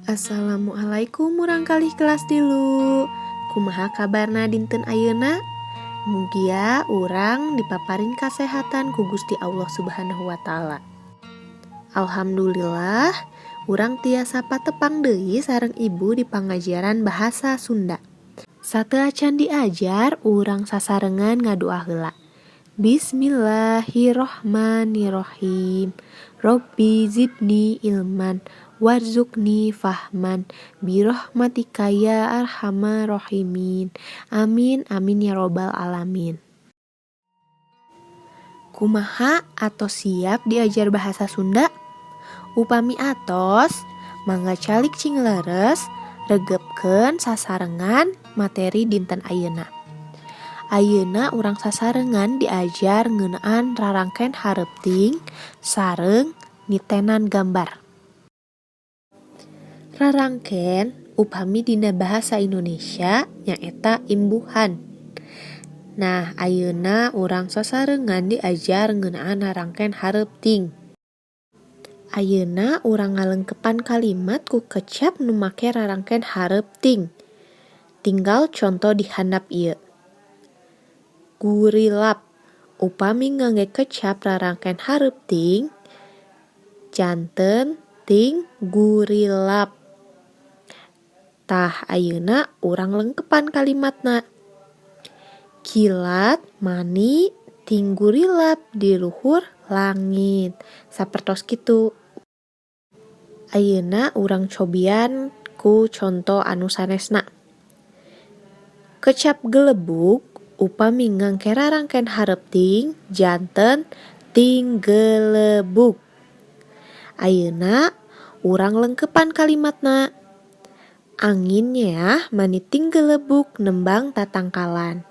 Assalamualaikum murangkalih kelas tilu. Kumaha kabarna dinten ayeuna? Mugia urang dipaparin kasehatan ku Gusti Allah Subhanahu wa taala. Alhamdulillah, urang tiasa patepang deui sareng ibu di pangajaran bahasa Sunda. Sateu acan diajar, urang sasarengan ngadoa heula. Bismillahirrohmanirrohim. Robbi zidni ilman warzuqni fahman birahmatika ya arhamar rahimin. Amin amin ya robbal alamin. Kumaha atos siap diajar bahasa Sunda? Upami atos, mangga calik cing leres, regepkeun sasarengan materi dinten ayeuna. Ayeuna urang sasarengan diajar ngeunaan rarangkeun hareuting sareng nitenan gambar. Rarangkeun upami dina bahasa Indonesia nyaeta imbuhan. Nah, ayeuna urang sasarengan diajar ngeunaan rarangkeun hareuting. Ayeuna urang ngalengkepan kalimat ku kecap nu make rarangkeun hareuting. Tinggal contoh di handap ieu. Gurilap, upami ngangge kecap rarangkeun hareuting, janten ting gurilap. Tah ayeuna urang lengkepan kalimatna. Kilat mani ting gurilap di luhur langit. Sapertos kitu. Ayeuna urang cobian ku contoh anu sanesna. Kecap gelebuk upami ngangge rarangkeun hareuting janten ting gelebuk. Ayeuna urang lengkepan kalimatna. Anginnya mani ting gelebuk nembang tatangkalan.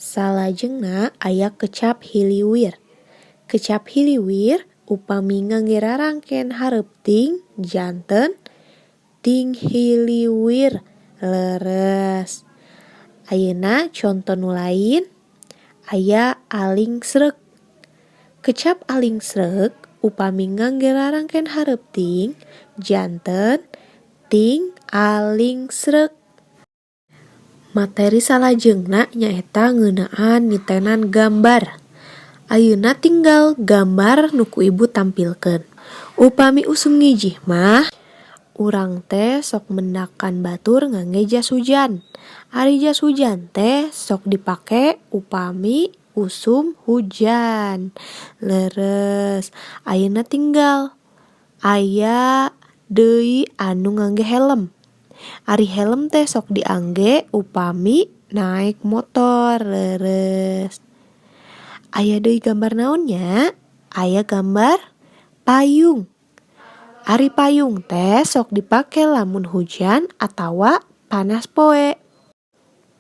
Salajengna aya kecap hiliwir. Kecap hiliwir upami ngangge rarangkeun hareuting janten ting hiliwir leres. Ayeuna contoh nu lain aya aling sreuk. Kecap aling sreuk upami ngangge rarangkeun hareuting janten ting aling sreuk. Materi salajengna nyaeta ngeunaan nitenan gambar. Ayeuna tinggal gambar nu ku ibu tampilkeun. Upami usum ngijih mah urang teh sok mendakan batur ngangge jas hujan. Ari jas hujan teh sok dipake upami usum hujan. Leres. Ayeuna tinggal aya deui anu ngangge helm. Ari helm teh sok diangge upami naek motor. Leres. Aya deui gambar naonnya? Aya gambar payung. Ari payung teh sok dipake lamun hujan atawa panas poe.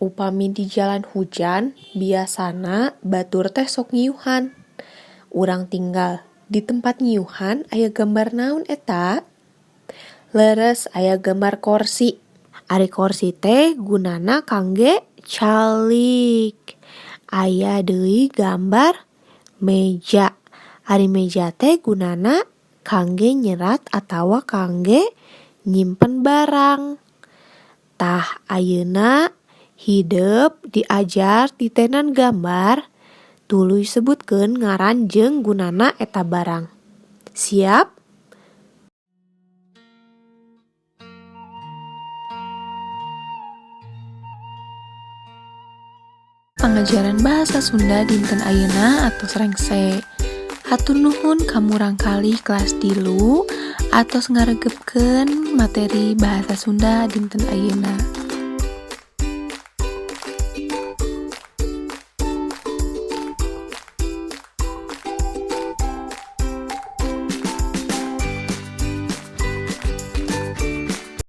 Upami di jalan hujan, biasana batur teh sok ngiuhan. Urang tinggal di tempat ngiuhan aya gambar naon eta? Leres aya gambar korsi. Ari korsi teh gunana kangge calik. Aya deui gambar meja. Ari meja teh gunana kangge nyerat atawa kangge nyimpen barang. Tah ayeuna hideup diajar titenan gambar, tuluy sebutkeun ngaran jeung gunana eta barang. Siap? Pengajaran bahasa Sunda dinten ayeuna atos rengse. Hatur nuhun ka murangkalih kelas tilu atos ngaregepkeun materi bahasa Sunda dinten ayeuna.